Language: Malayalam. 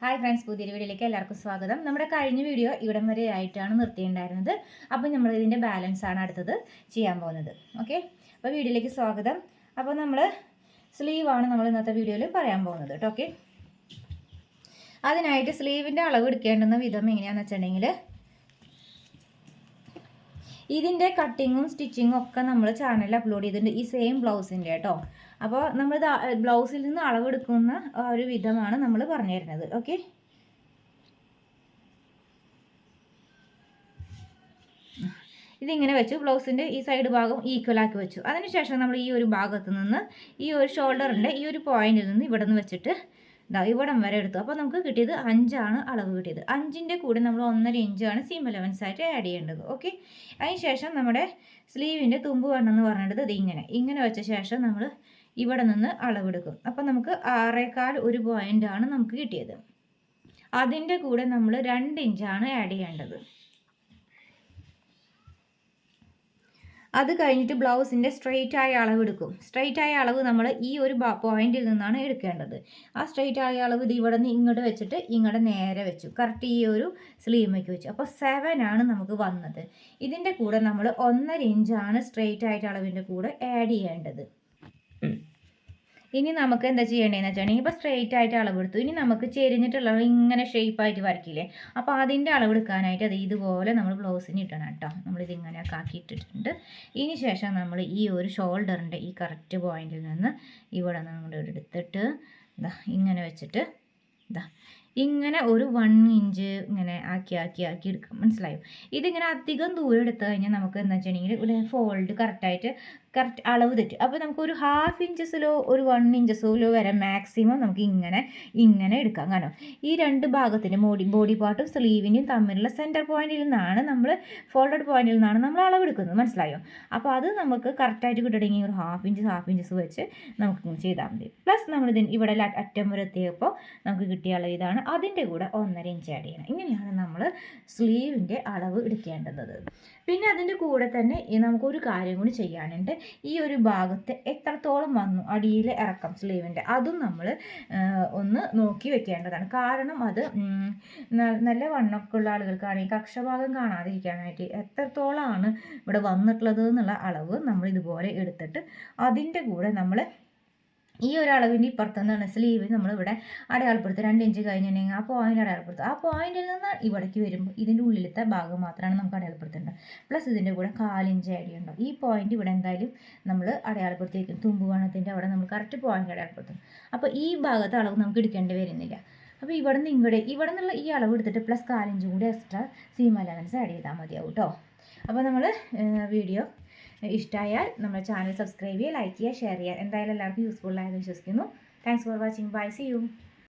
ഹായ് ഫ്രണ്ട്സ്, പുതിയൊരു വീഡിയോയിലേക്ക് എല്ലാവർക്കും സ്വാഗതം. നമ്മുടെ കഴിഞ്ഞ വീഡിയോ ഇവിടം വരെ ആയിട്ടാണ് നിർത്തിയിട്ടുണ്ടായിരുന്നത്. അപ്പോൾ നമ്മൾ ഇതിൻ്റെ ബാലൻസ് ആണ് അടുത്തത് ചെയ്യാൻ പോകുന്നത്. ഓക്കെ, അപ്പോൾ വീഡിയോയിലേക്ക് സ്വാഗതം. അപ്പോൾ നമ്മൾ സ്ലീവാണ് നമ്മൾ ഇന്നത്തെ വീഡിയോയിൽ പറയാൻ പോകുന്നത് കേട്ടോ. ഓക്കെ, അതിനായിട്ട് സ്ലീവിൻ്റെ അളവ് എടുക്കേണ്ടുന്ന വിധം എങ്ങനെയാണെന്ന് വെച്ചിട്ടുണ്ടെങ്കിൽ, ഇതിൻ്റെ കട്ടിങ്ങും സ്റ്റിച്ചിങ്ങും ഒക്കെ നമ്മൾ ചാനലിൽ അപ്ലോഡ് ചെയ്തിട്ടുണ്ട്, ഈ സെയിം ബ്ലൗസിൻ്റെ കേട്ടോ. അപ്പോൾ നമ്മൾ ബ്ലൗസിൽ നിന്ന് അളവെടുക്കുന്ന ഒരു വിധമാണ് നമ്മൾ പറഞ്ഞു തരുന്നത്. ഓക്കെ, ഇതിങ്ങനെ വെച്ചു, ബ്ലൗസിൻ്റെ ഈ സൈഡ് ഭാഗം ഈക്വലാക്കി വെച്ചു. അതിനുശേഷം നമ്മൾ ഈ ഒരു ഭാഗത്ത് നിന്ന് ഈ ഒരു ഷോൾഡറിൻ്റെ ഈ ഒരു പോയിന്റിൽ നിന്ന് ഇവിടെ നിന്ന് വെച്ചിട്ട് ഇവിടം വരെ എടുത്തു. അപ്പോൾ നമുക്ക് കിട്ടിയത് 5 ആണ് അളവ് കിട്ടിയത്. 5ൻ്റെ കൂടെ നമ്മൾ 1.5 ഇഞ്ചാണ് സീം അലവൻസ് ആയിട്ട് ആഡ് ചെയ്യേണ്ടത്. ഓക്കെ, അതിനുശേഷം നമ്മുടെ സ്ലീവിൻ്റെ തുമ്പ് വേണമെന്ന് പറഞ്ഞിട്ട് ഇത് ഇങ്ങനെ വെച്ച ശേഷം നമ്മൾ ഇവിടെ നിന്ന് അളവെടുക്കും. അപ്പോൾ നമുക്ക് 6.25 ഒരു പോയിൻ്റാണ് നമുക്ക് കിട്ടിയത്. അതിൻ്റെ കൂടെ നമ്മൾ 2 ഇഞ്ചാണ് ആഡ് ചെയ്യേണ്ടത്. അത് കഴിഞ്ഞിട്ട് ബ്ലൗസിൻ്റെ സ്ട്രെയിറ്റ് ആയ അളവ് എടുക്കും. സ്ട്രെയിറ്റ് ആയ അളവ് നമ്മൾ ഈ ഒരു പോയിന്റിൽ നിന്നാണ് എടുക്കേണ്ടത്. ആ സ്ട്രെയിറ്റ് ആയ അളവ് ഇത് ഇവിടെ നിന്ന് ഇങ്ങോട്ട് വെച്ചിട്ട് ഇങ്ങോട്ട് നേരെ വെച്ചു, കറക്റ്റ് ഈ ഒരു സ്ലീവിലേക്ക് വെച്ചു. അപ്പോൾ 7 ആണ് നമുക്ക് വന്നത്. ഇതിൻ്റെ കൂടെ നമ്മൾ 1.5 ഇഞ്ചാണ് സ്ട്രെയിറ്റ് ആയിട്ട് അളവിൻ്റെ കൂടെ ആഡ് ചെയ്യേണ്ടത്. ഇനി നമുക്ക് എന്താ ചെയ്യേണ്ടതെന്ന് വെച്ചിട്ടുണ്ടെങ്കിൽ, ഇപ്പോൾ സ്ട്രെയിറ്റ് ആയിട്ട് അളവെടുത്തു. ഇനി നമുക്ക് ചെരിഞ്ഞിട്ടുള്ള ഇങ്ങനെ ഷേപ്പായിട്ട് വരയ്ക്കില്ലേ, അപ്പോൾ അതിൻ്റെ അളവെടുക്കാനായിട്ട് അത് ഇതുപോലെ നമ്മൾ ബ്ലൗസിന് ഇട്ടണം കേട്ടോ. നമ്മളിതിങ്ങനെയൊക്കെ ആക്കിയിട്ടിട്ടുണ്ട്. ഇനി ശേഷം നമ്മൾ ഈ ഒരു ഷോൾഡറിൻ്റെ ഈ കറക്റ്റ് പോയിന്റിൽ നിന്ന് ഇവിടെ നിന്ന് നമ്മൾ എടുത്തിട്ട് ഇങ്ങനെ വെച്ചിട്ട് ഇങ്ങനെ ഒരു 1 ഇഞ്ച് ഇങ്ങനെ ആക്കി എടുക്കാം. മനസ്സിലായോ? ഇതിങ്ങനെ അധികം ദൂരം എടുത്തു കഴിഞ്ഞാൽ നമുക്ക് എന്താ വെച്ചിട്ടുണ്ടെങ്കിൽ ഒരു ഫോൾഡ് കറക്റ്റ് അളവ് തെറ്റും. അപ്പോൾ നമുക്കൊരു 1/2 ഇഞ്ചസിലോ ഒരു 1 ഇഞ്ചസിലോ വരെ മാക്സിമം നമുക്ക് ഇങ്ങനെ എടുക്കാം. കാരണം ഈ 2 ഭാഗത്തിൻ്റെ ബോഡി പാർട്ടും സ്ലീവിൻ്റെയും തമ്മിലുള്ള സെൻറ്റർ പോയിന്റിൽ നിന്നാണ് നമ്മൾ ഫോൾഡഡ് പോയിന്റിൽ നിന്നാണ് നമ്മൾ അളവെടുക്കുന്നത്. മനസ്സിലായോ? അപ്പോൾ അത് നമുക്ക് കറക്റ്റായിട്ട് കിട്ടണമെങ്കിൽ ഒരു 1/2 ഇഞ്ചസ് വെച്ച് നമുക്ക് ചെയ്താൽ മതി. പ്ലസ് നമ്മളിതിന് ഇവിടെ അറ്റം വരെ എത്തിയപ്പോൾ നമുക്ക് കിട്ടിയ അളവ് ഇതാണ്. അതിൻ്റെ കൂടെ 1.5 ഇഞ്ച് ആഡ് ചെയ്യണം. ഇങ്ങനെയാണ് നമ്മൾ സ്ലീവിൻ്റെ അളവ് എടുക്കേണ്ടത്. പിന്നെ അതിൻ്റെ കൂടെ തന്നെ നമുക്കൊരു കാര്യം കൂടി ചെയ്യാനുണ്ട്. ഈ ഒരു ഭാഗത്ത് എത്രത്തോളം വന്നു അടിയിൽ ഇറക്കം സ്ലീവിൻ്റെ, അതും നമ്മൾ ഒന്ന് നോക്കി വെക്കേണ്ടതാണ്. കാരണം അത് നല്ല വണ്ണമൊക്കെ ഉള്ള ആളുകൾക്കാണെങ്കിൽ കക്ഷഭാഗം കാണാതിരിക്കാനായിട്ട് എത്രത്തോളമാണ് ഇവിടെ വന്നിട്ടുള്ളത് എന്നുള്ള അളവ് നമ്മൾ ഇതുപോലെ എടുത്തിട്ട് അതിൻ്റെ കൂടെ നമ്മൾ ഈ ഒരു അളവിൻ്റെ ഇപ്പുറത്തുനിന്നാണ് സ്ലീവ് നമ്മളിവിടെ അടയാളപ്പെടുത്തുക. 2 ഇഞ്ച് കഴിഞ്ഞിട്ടുണ്ടെങ്കിൽ ആ പോയിന്റ് അടയാളപ്പെടുത്തുക. ആ പോയിന്റിൽ നിന്ന് ഇവിടേക്ക് വരുമ്പോൾ ഇതിൻ്റെ ഉള്ളിലത്തെ ഭാഗം മാത്രമാണ് നമുക്ക് അടയാളപ്പെടുത്തേണ്ടത്. പ്ലസ് ഇതിൻ്റെ കൂടെ 1/4 ഇഞ്ച് ആഡ് ചെയ്യണ്ടോ. ഈ പോയിന്റ് ഇവിടെ എന്തായാലും നമ്മൾ അടയാളപ്പെടുത്തി വയ്ക്കും. തുമ്പുകോണത്തിൻ്റെ അവിടെ നമ്മൾ കറക്റ്റ് പോയിന്റ് അടയാളപ്പെടുത്തും. അപ്പോൾ ഈ ഭാഗത്തെ അളവ് നമുക്ക് എടുക്കേണ്ടി വരുന്നില്ല. അപ്പോൾ ഇവിടെ നിന്നുള്ള ഈ അളവ് എടുത്തിട്ട് പ്ലസ് 1/4 ഇഞ്ച് കൂടി എക്സ്ട്രാ സീം അലവൻസ് ആഡ് ചെയ്താൽ മതിയാവും കേട്ടോ. അപ്പോൾ നമ്മൾ വീഡിയോ ഇഷ്ടമായാൽ നമ്മുടെ ചാനൽ സബ്സ്ക്രൈബ് ചെയ്യുക, ലൈക്ക് ചെയ്യുക, ഷെയർ ചെയ്യുക. എന്തായാലും എല്ലാവർക്കും യൂസ്ഫുൾ ആയെന്ന് വിശ്വസിക്കുന്നു. Thanks for watching. Bye, see U.